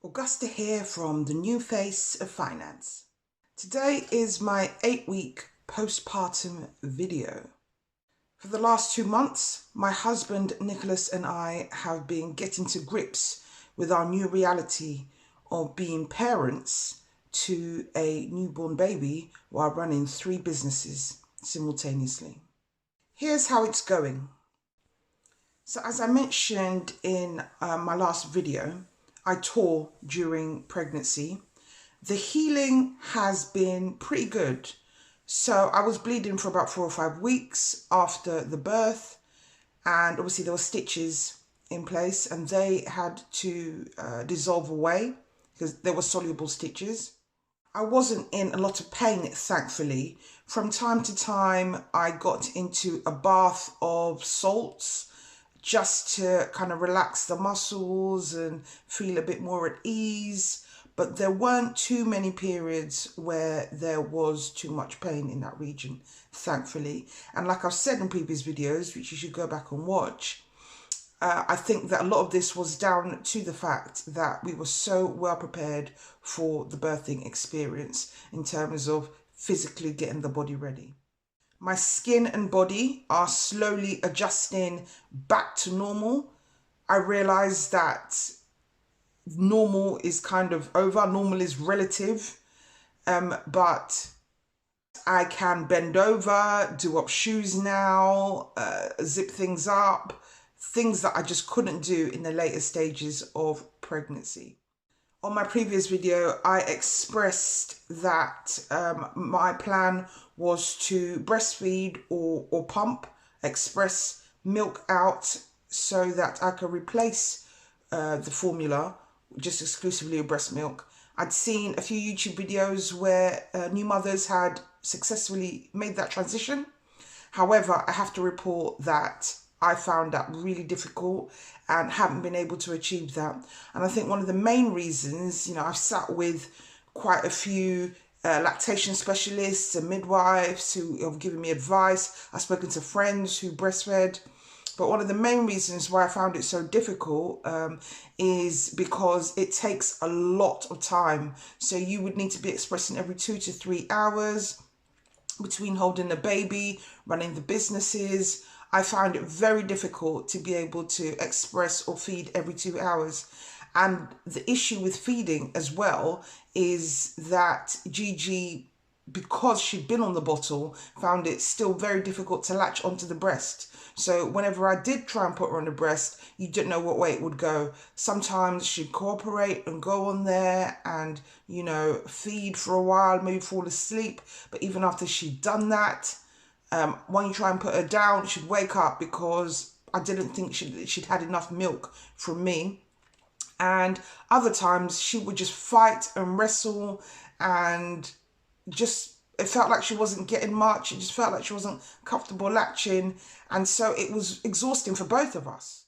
Augusta here from The New Face of Finance. Today is my 8-week postpartum video. For the last 2 months, my husband Nicholas and I have been getting to grips with our new reality of being parents to a newborn baby while running 3 businesses simultaneously. Here's how it's going. So as I mentioned in my last video, I tore during pregnancy. The healing has been pretty good. So I was bleeding for about 4 or 5 weeks after the birth, and obviously there were stitches in place and they had to dissolve away because they were soluble stitches. I wasn't in a lot of pain, thankfully. From time to time, I got into a bath of salts just to kind of relax the muscles and feel a bit more at ease. But there weren't too many periods where there was too much pain in that region, thankfully. And like I've said in previous videos, which you should go back and watch, I think that a lot of this was down to the fact that we were so well prepared for the birthing experience in terms of physically getting the body ready. My skin and body are slowly adjusting back to normal. I realize that normal is kind of over. Normal is relative, but I can bend over, do up shoes now, zip things up, things that I just couldn't do in the later stages of pregnancy. On my previous video, I expressed that my plan was to breastfeed or pump, express milk out so that I could replace the formula just exclusively with breast milk. I'd seen a few YouTube videos where new mothers had successfully made that transition. However, I have to report that I found that really difficult and haven't been able to achieve that. And I think one of the main reasons, I've sat with quite a few lactation specialists and midwives who have given me advice. I've spoken to friends who breastfed. But one of the main reasons why I found it so difficult is because it takes a lot of time. So you would need to be expressing every 2 to 3 hours between holding the baby, running the businesses. I found it very difficult to be able to express or feed every 2 hours. And the issue with feeding as well is that Gigi, because she'd been on the bottle, found it still very difficult to latch onto the breast. So whenever I did try and put her on the breast, you didn't know what way it would go. Sometimes she'd cooperate and go on there and, feed for a while, maybe fall asleep. But even after she'd done that, when you try and put her down, she'd wake up because I didn't think she'd had enough milk from me. And other times she would just fight and wrestle and it felt like she wasn't getting much. It just felt like she wasn't comfortable latching. And so it was exhausting for both of us.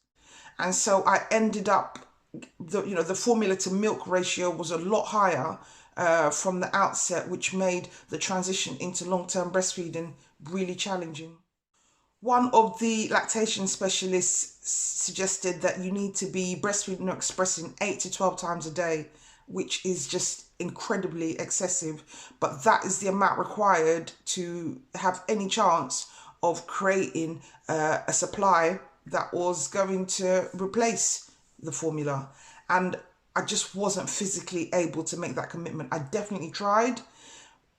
And so I ended up, the formula to milk ratio was a lot higher from the outset, which made the transition into long-term breastfeeding really challenging. One of the lactation specialists suggested that you need to be breastfeeding or expressing 8 to 12 times a day, which is just incredibly excessive. But that is the amount required to have any chance of creating a supply that was going to replace the formula. And I just wasn't physically able to make that commitment. I definitely tried.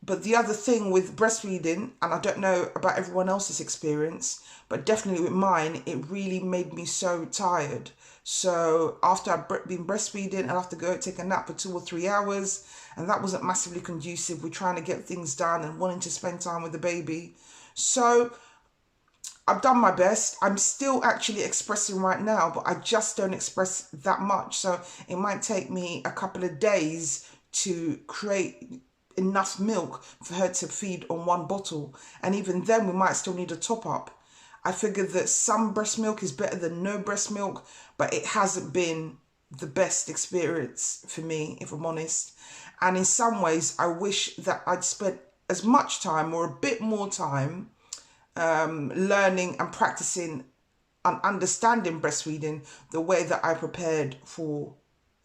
But the other thing with breastfeeding, and I don't know about everyone else's experience, but definitely with mine, it really made me so tired. So after I'd been breastfeeding, I'd have to go take a nap for 2 or 3 hours. And that wasn't massively conducive with trying to get things done and wanting to spend time with the baby. So I've done my best. I'm still actually expressing right now, but I just don't express that much. So it might take me a couple of days to create enough milk for her to feed on 1 bottle. And even then we might still need a top up. I figured that some breast milk is better than no breast milk, but it hasn't been the best experience for me, if I'm honest. And in some ways, I wish that I'd spent as much time or a bit more time learning and practicing and understanding breastfeeding the way that I prepared for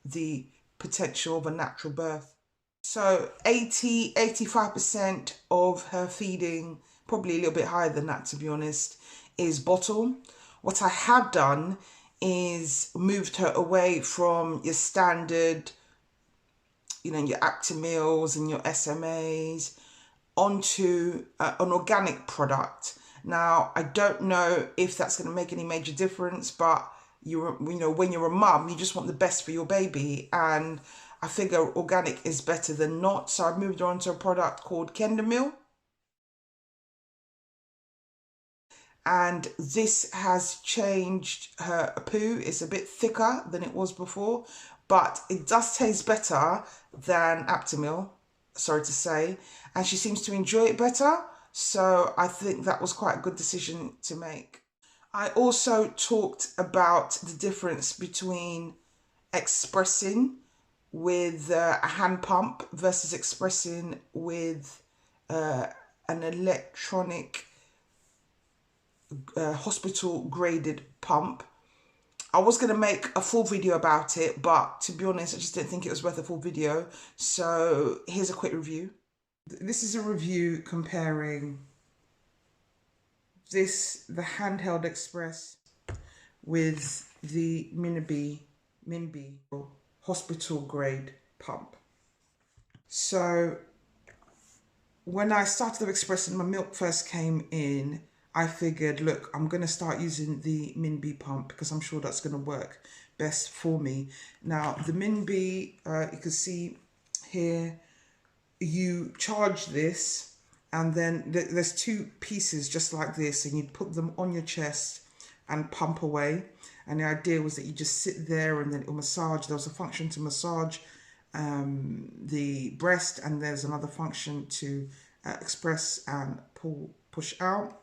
the potential of a natural birth. So 85% of her feeding, probably a little bit higher than that to be honest, is bottle. What I have done is moved her away from your standard, your Actimels and your SMAs onto an organic product. Now, I don't know if that's going to make any major difference, but when you're a mum, you just want the best for your baby, and I figure organic is better than not. So I've moved on to a product called Kendamil. And this has changed her poo. It's a bit thicker than it was before, but it does taste better than Actimel, sorry to say. And she seems to enjoy it better. So I think that was quite a good decision to make. I also talked about the difference between expressing with a hand pump versus expressing with an electronic hospital graded pump. I was going to make a full video about it, but to be honest, I just didn't think it was worth a full video. So here's a quick review. This is a review comparing the handheld express with the Minbie hospital grade pump. So when I started expressing, my milk first came in, I figured, look, I'm going to start using the Minbie pump because I'm sure that's going to work best for me. Now, the Minbie, you can see here, you charge this, and then there's two pieces just like this, and you put them on your chest and pump away. And the idea was that you just sit there and then it will massage. There was a function to massage the breast, and there's another function to express and push out.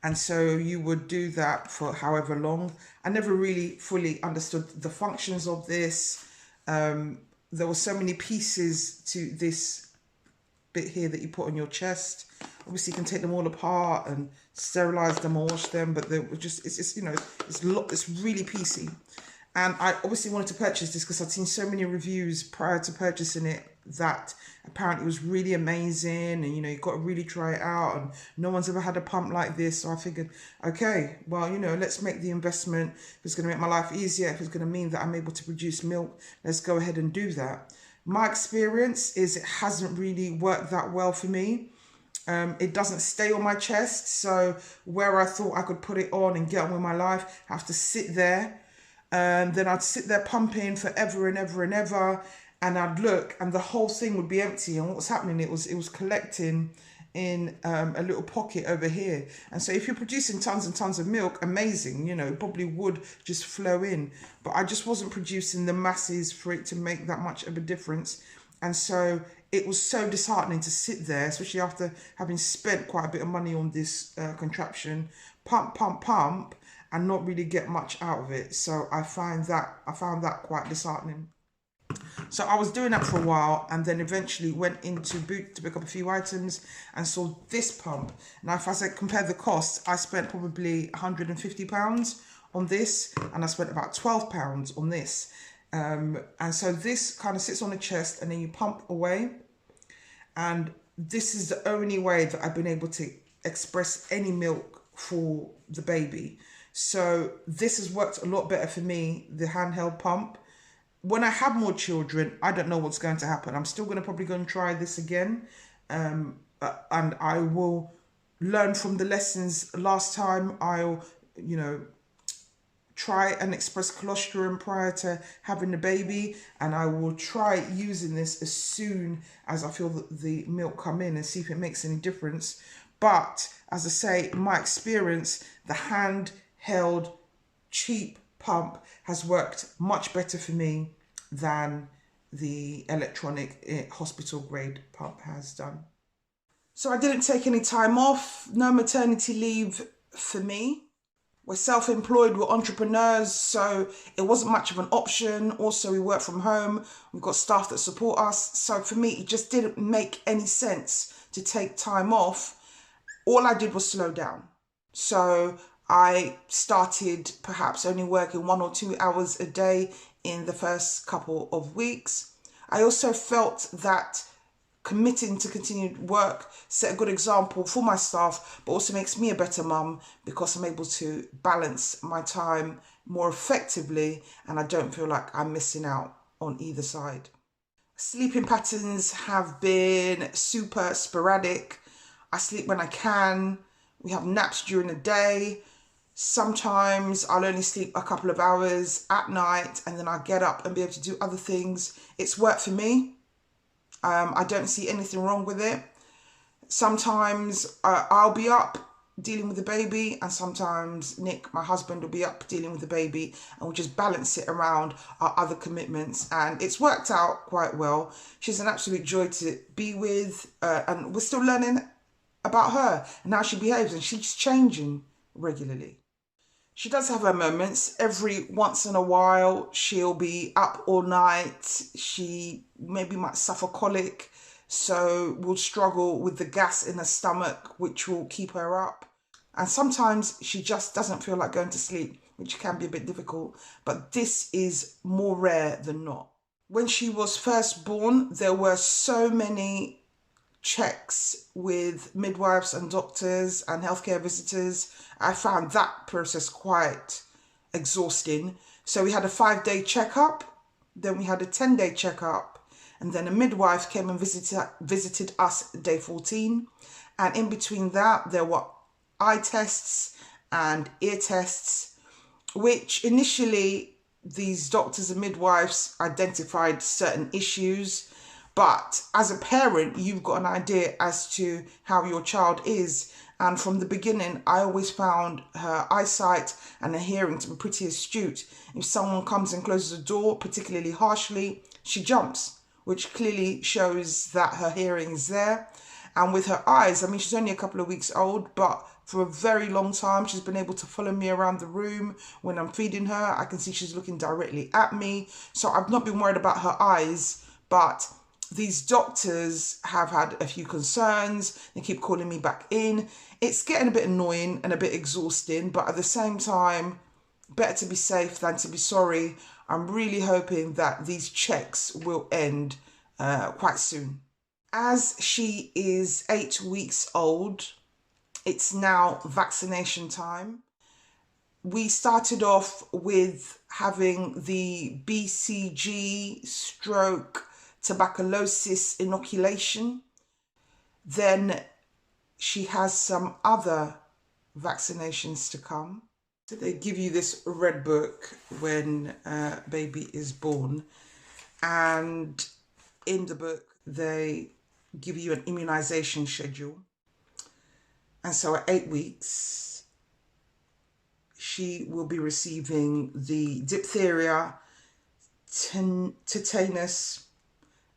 And so you would do that for however long. I never really fully understood the functions of this. There were so many pieces to this bit here that you put on your chest. Obviously you can take them all apart and sterilize them or wash them, but it's really piecey. And I obviously wanted to purchase this because I'd seen so many reviews prior to purchasing it that apparently it was really amazing, and you've got to really try it out, and no one's ever had a pump like this. So I figured, okay, well, let's make the investment. If it's going to make my life easier, if it's going to mean that I'm able to produce milk, let's go ahead and do that. My experience is it hasn't really worked that well for me. It doesn't stay on my chest, so where I thought I could put it on and get on with my life, I have to sit there. Then I'd sit there pumping forever and ever and ever, and I'd look and the whole thing would be empty. And what was happening, it was collecting in a little pocket over here. And so if you're producing tons and tons of milk, amazing, it probably would just flow in. But I just wasn't producing the masses for it to make that much of a difference. And so it was so disheartening to sit there, especially after having spent quite a bit of money on this contraption, pump, and not really get much out of it. So I found that quite disheartening. So I was doing that for a while, and then eventually went into Boot to pick up a few items and saw this pump. Now, if I compare the cost, I spent probably £150 on this, and I spent about £12 on this. And so this kind of sits on the chest, and then you pump away. And this is the only way that I've been able to express any milk for the baby. So this has worked a lot better for me, the handheld pump. When I have more children, I don't know what's going to happen. I'm still going to probably go and try this again. And I will learn from the lessons last time. I'll, try and express colostrum prior to having the baby. And I will try using this as soon as I feel the milk come in and see if it makes any difference. But as I say, my experience, the handheld cheap pump has worked much better for me than the electronic hospital grade pump has done. So I didn't take any time off, no maternity leave for me. We're self-employed, we're entrepreneurs, so it wasn't much of an option. Also, we work from home, we've got staff that support us. So for me, it just didn't make any sense to take time off. All I did was slow down. So I started perhaps only working 1 or 2 hours a day in the first couple of weeks. I also felt that committing to continued work set a good example for my staff, but also makes me a better mum because I'm able to balance my time more effectively and I don't feel like I'm missing out on either side. Sleeping patterns have been super sporadic. I sleep when I can. We have naps during the day. Sometimes I'll only sleep a couple of hours at night and then I'll get up and be able to do other things. It's worked for me. I don't see anything wrong with it. Sometimes I'll be up dealing with the baby and sometimes Nick, my husband, will be up dealing with the baby and we'll just balance it around our other commitments, and it's worked out quite well. She's an absolute joy to be with, and we're still learning about her and how she behaves, and she's changing regularly. She does have her moments. Every once in a while, she'll be up all night. She maybe might suffer colic, so will struggle with the gas in her stomach, which will keep her up. And sometimes she just doesn't feel like going to sleep, which can be a bit difficult, but this is more rare than not. When she was first born, there were so many checks with midwives and doctors and healthcare visitors. I found that process quite exhausting. So we had a 5-day checkup, then we had a 10-day checkup, and then a midwife came and visited us day 14. And in between that, there were eye tests and ear tests, which initially these doctors and midwives identified certain issues. But as a parent, you've got an idea as to how your child is. And from the beginning, I always found her eyesight and her hearing to be pretty astute. If someone comes and closes the door, particularly harshly, she jumps, which clearly shows that her hearing is there. And with her eyes, I mean, she's only a couple of weeks old, but for a very long time, she's been able to follow me around the room. When I'm feeding her, I can see she's looking directly at me. So I've not been worried about her eyes, but these doctors have had a few concerns. They keep calling me back in. It's getting a bit annoying and a bit exhausting, but at the same time, better to be safe than to be sorry. I'm really hoping that these checks will end quite soon. As she is 8 weeks old, it's now vaccination time. We started off with having the BCG stroke tuberculosis inoculation. Then she has some other vaccinations to come. So they give you this red book when a baby is born, and in the book they give you an immunisation schedule. And so at 8 weeks she will be receiving the diphtheria, tetanus,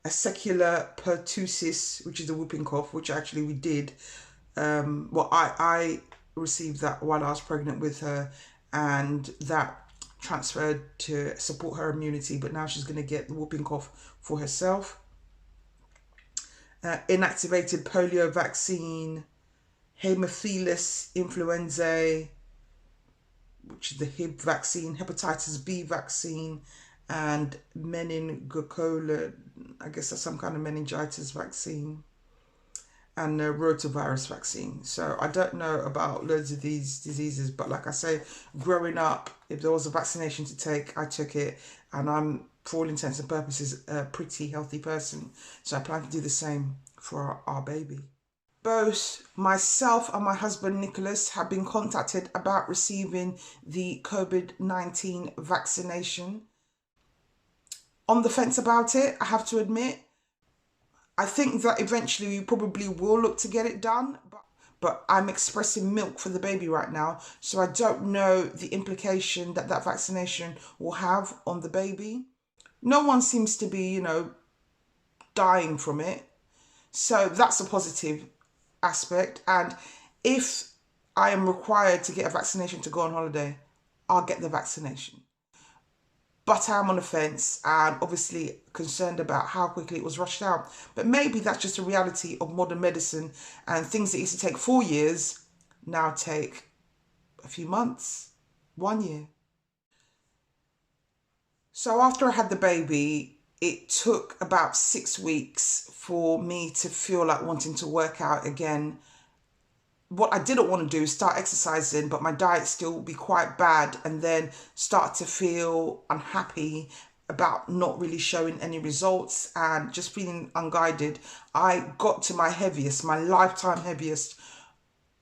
a secular pertussis, which is a whooping cough, which actually we did. I received that while I was pregnant with her, and that transferred to support her immunity, but now she's going to get the whooping cough for herself. Inactivated polio vaccine, Haemophilus influenzae, which is the Hib vaccine, hepatitis B vaccine, and meningococcus, I guess that's some kind of meningitis vaccine, and a rotavirus vaccine. So I don't know about loads of these diseases, but like I say, growing up, if there was a vaccination to take, I took it, and I'm, for all intents and purposes, a pretty healthy person. So I plan to do the same for our baby. Both myself and my husband Nicholas have been contacted about receiving the COVID-19 vaccination. On the fence about it, I have to admit. I think that eventually we probably will look to get it done, but I'm expressing milk for the baby right now, so I don't know the implication that that vaccination will have on the baby. No one seems to be, dying from it, so that's a positive aspect. And if I am required to get a vaccination to go on holiday, I'll get the vaccination. But I'm on the fence and obviously concerned about how quickly it was rushed out. But maybe that's just a reality of modern medicine, and things that used to take 4 years now take a few months, 1 year. So after I had the baby, it took about 6 weeks for me to feel like wanting to work out again. What I didn't want to do is start exercising, but my diet still would be quite bad, and then start to feel unhappy about not really showing any results and just feeling unguided. I got to my heaviest, my lifetime heaviest,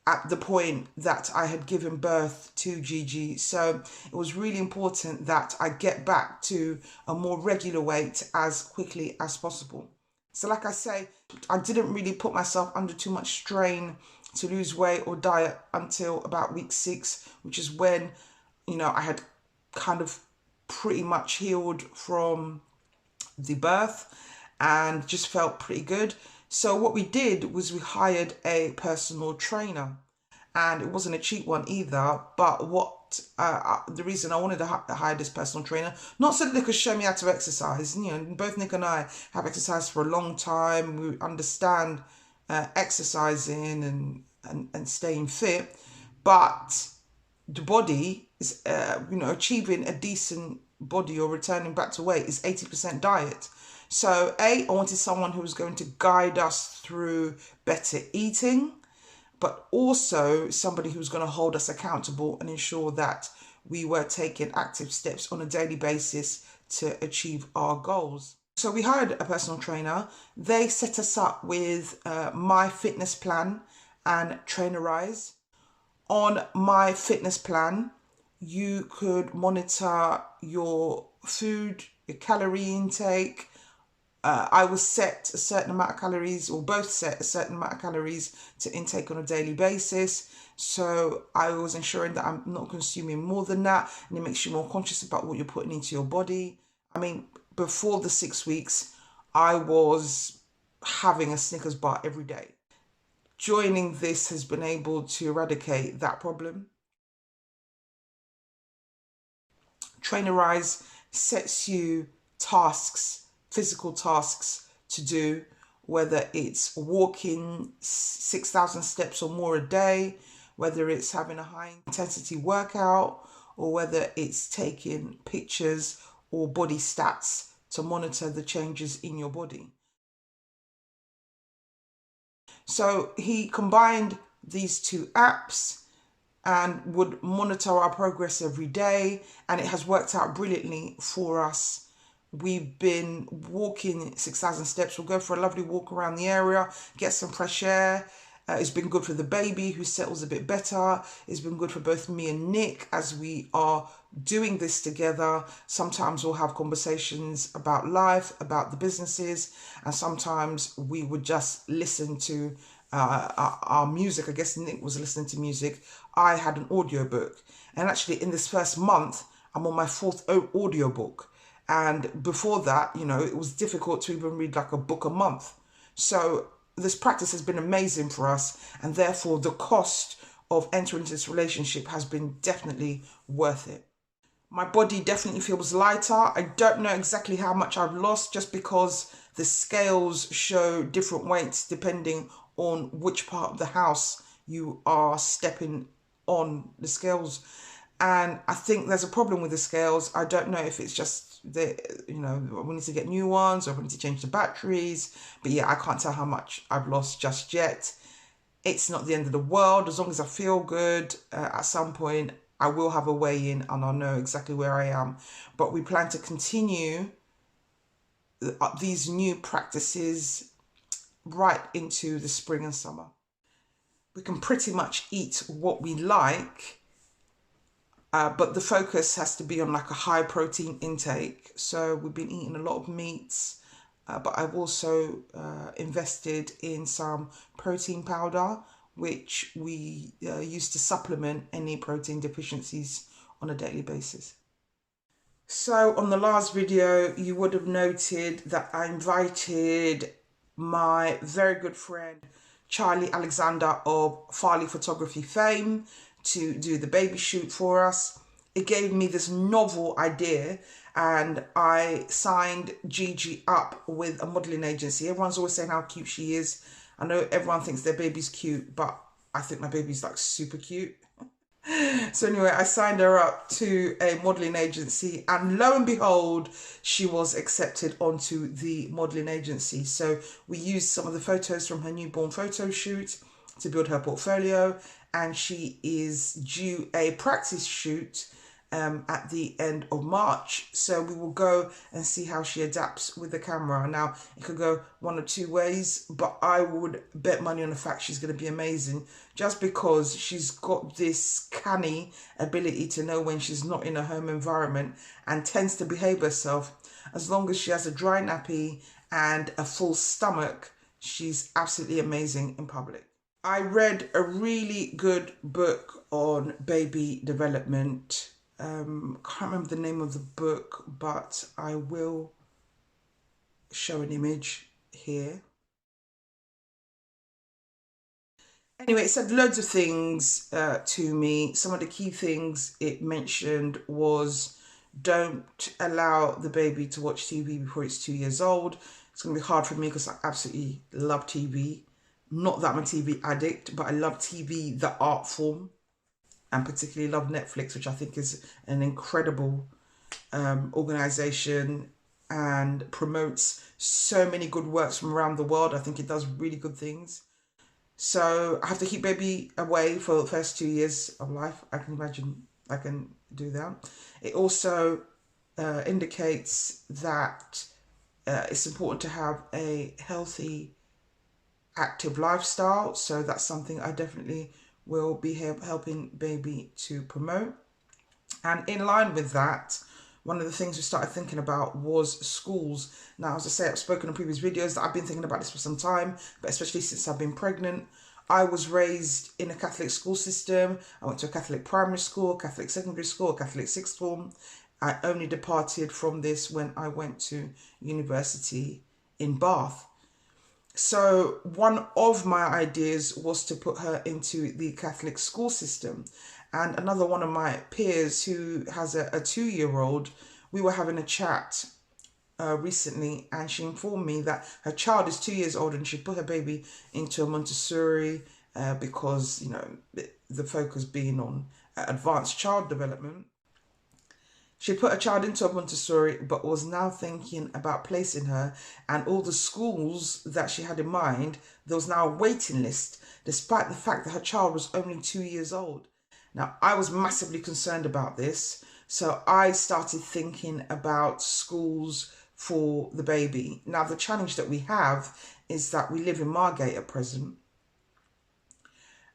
at the point that I had given birth to Gigi. So it was really important that I get back to a more regular weight as quickly as possible. So like I say, I didn't really put myself under too much strain to lose weight or diet until about week 6, which is when, you know, I had kind of pretty much healed from the birth and just felt pretty good. So what we did was we hired a personal trainer, and it wasn't a cheap one either. But what the reason I wanted to hire this personal trainer, not so that they could show me how to exercise. You know, both Nick and I have exercised for a long time. We understand exercising and staying fit, but the body is, you know, achieving a decent body or returning back to weight is 80% diet. So I wanted someone who was going to guide us through better eating, but also somebody who's going to hold us accountable and ensure that we were taking active steps on a daily basis to achieve our goals. So we hired a personal trainer. They set us up with My Fitness Plan and Trainerize. On My Fitness Plan, you could monitor your food, your calorie intake. I was set a certain amount of calories, or both set a certain amount of calories to intake on a daily basis. So I was ensuring that I'm not consuming more than that, and it makes you more conscious about what you're putting into your body. I mean, before the 6 weeks, I was having a Snickers bar every day. Joining this has been able to eradicate that problem. Trainerize sets you tasks, physical tasks to do, whether it's walking 6,000 steps or more a day, whether it's having a high intensity workout, or whether it's taking pictures or body stats to monitor the changes in your body. So he combined these two apps and would monitor our progress every day, and it has worked out brilliantly for us. We've been walking 6,000 steps. We'll go for a lovely walk around the area, get some fresh air. It's been good for the baby, who settles a bit better. It's been good for both me and Nick as we are doing this together. Sometimes we'll have conversations about life, about the businesses, and sometimes we would just listen to our music. I guess Nick was listening to music. I had an audiobook. And actually in this first month, I'm on my 4th audiobook. And before that, you know, it was difficult to even read like a book a month. So this practice has been amazing for us, and therefore the cost of entering into this relationship has been definitely worth it. My body definitely feels lighter. I don't know exactly how much I've lost, just because the scales show different weights depending on which part of the house you are stepping on the scales. And I think there's a problem with the scales. I don't know if it's just you know, we need to get new ones, or we need to change the batteries. But yeah, I can't tell how much I've lost just yet. It's not the end of the world. As long as I feel good, at some point I will have a weigh-in and I'll know exactly where I am. But we plan to continue these new practices right into the spring and summer. We can pretty much eat what we like, but the focus has to be on like a high protein intake. So we've been eating a lot of meats, but I've also invested in some protein powder, which we use to supplement any protein deficiencies on a daily basis. So on the last video, you would have noted that I invited my very good friend, Charlie Alexander of Farley Photography fame, to do the baby shoot for us. It gave me this novel idea, and I signed Gigi up with a modelling agency. Everyone's always saying how cute she is. I know everyone thinks their baby's cute, but I think my baby's like super cute. So anyway, I signed her up to a modelling agency, and lo and behold, she was accepted onto the modelling agency. So we used some of the photos from her newborn photo shoot to build her portfolio, and she is due a practice shoot at the end of March. So we will go and see how she adapts with the camera. Now, it could go one or two ways, but I would bet money on the fact she's going to be amazing, just because she's got this canny ability to know when she's not in a home environment and tends to behave herself. As long as she has a dry nappy and a full stomach, she's absolutely amazing in public. I read a really good book on baby development. Can't remember the name of the book, but I will show an image here. Anyway, it said loads of things to me. Some of the key things it mentioned was, don't allow the baby to watch TV before it's 2 years old. It's going to be hard for me because I absolutely love TV. Not that I'm a TV addict, but I love TV, the art form, and particularly love Netflix, which I think is an incredible organization and promotes so many good works from around the world. I think it does really good things. So I have to keep baby away for the first 2 years of life. I can imagine I can do that. It also indicates that it's important to have a healthy, active lifestyle. So that's something I definitely will be helping baby to promote. And in line with that, one of the things we started thinking about was schools. Now, as I say, I've spoken in previous videos that I've been thinking about this for some time, but especially since I've been pregnant. I was raised in a Catholic school system. I went to a Catholic primary school, Catholic secondary school, Catholic sixth form. I only departed from this when I went to university in Bath. So one of my ideas was to put her into the Catholic school system. And another one of my peers who has a 2-year-old, we were having a chat recently, and she informed me that her child is 2 years old and she put her baby into a Montessori because, you know, the focus being on advanced child development. She put a child into a Montessori, but was now thinking about placing her, and all the schools that she had in mind, there was now a waiting list, despite the fact that her child was only 2 years old. Now, I was massively concerned about this, so I started thinking about schools for the baby. Now, the challenge that we have is that we live in Margate at present,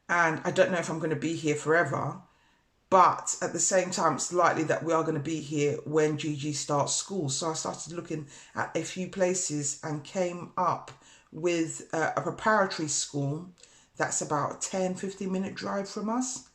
and I don't know if I'm going to be here forever. But at the same time, it's likely that we are going to be here when Gigi starts school. So I started looking at a few places and came up with a preparatory school that's about a 10-15 minute drive from us.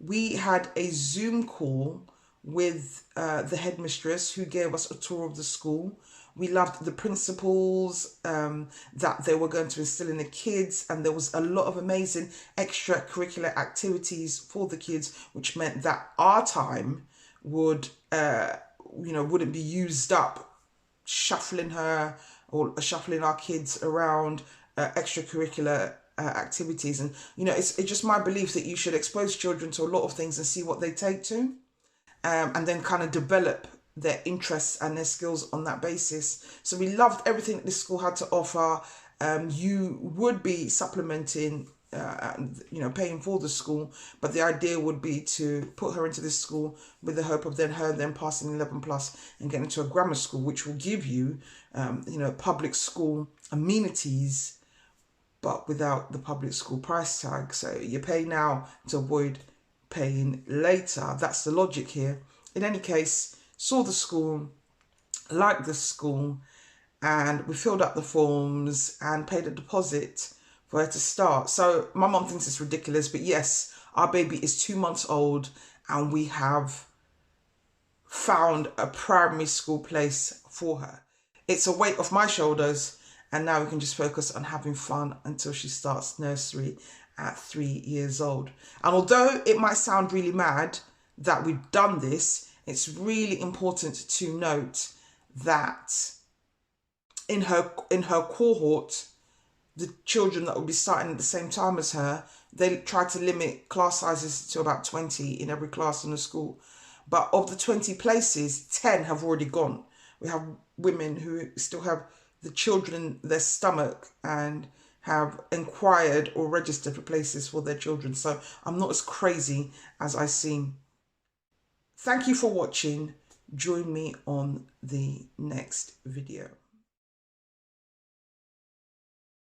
We had a Zoom call with the headmistress who gave us a tour of the school. We loved the principles that they were going to instill in the kids, and there was a lot of amazing extracurricular activities for the kids, which meant that our time would, wouldn't be used up shuffling her or shuffling our kids around extracurricular activities. And, you know, it's just my belief that you should expose children to a lot of things and see what they take to, and then kind of develop their interests and their skills on that basis. So we loved everything that this school had to offer. You would be supplementing, paying for the school, but the idea would be to put her into this school with the hope of then passing 11 plus and getting into a grammar school, which will give you, public school amenities, but without the public school price tag. So you pay now to avoid paying later. That's the logic here. In any case, saw the school, liked the school, and we filled up the forms and paid a deposit for her to start. So my mom thinks it's ridiculous, but yes, our baby is 2 months old and we have found a primary school place for her. It's a weight off my shoulders, and now we can just focus on having fun until she starts nursery at 3 years old. And although it might sound really mad that we've done this, it's really important to note that in her cohort, the children that will be starting at the same time as her, they try to limit class sizes to about 20 in every class in the school. But of the 20 places, 10 have already gone. We have women who still have the children in their stomach and have inquired or registered for places for their children. So I'm not as crazy as I seem. Thank you for watching. Join me on the next video.